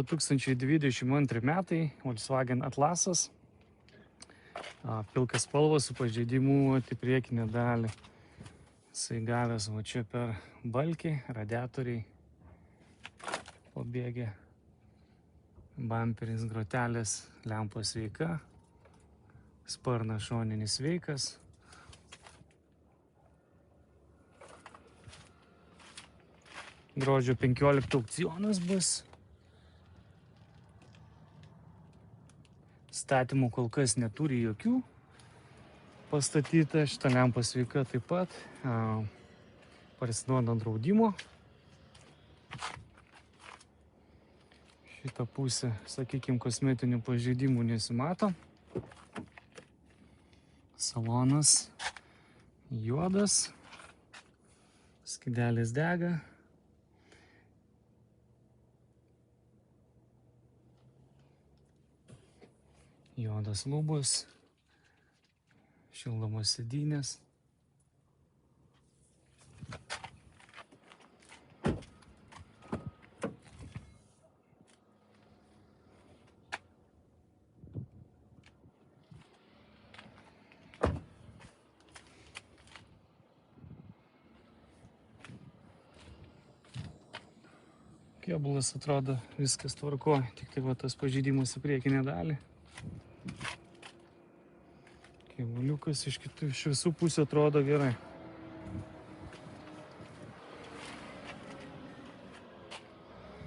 2022 metai, Volkswagen Atlasas. Pilkas spalvas su pažeidimu į priekinę dalį. Jisai gavęs va čia per balkį, radiatoriai pabėgė, bamperis, grotelės, lempos sveika, sparnas šoninis sveikas. Gruodžio 15 aukcionas bus. Statymų kol kas neturi jokių. Pastatyta šita lempa sveika taip pat. Parsiduodant draudimo. Šitą pusę, sakykime, kosmetinių pažeidimų nesimato. Salonas juodas. Skydelis dega. Juodas lubos, šildomos sėdynės. Kėbulas atrodo viskas tvarko, tik tai va tas pažeidimas į priekinę dalį. Kėbuliukas iš visų pusių atrodo gerai.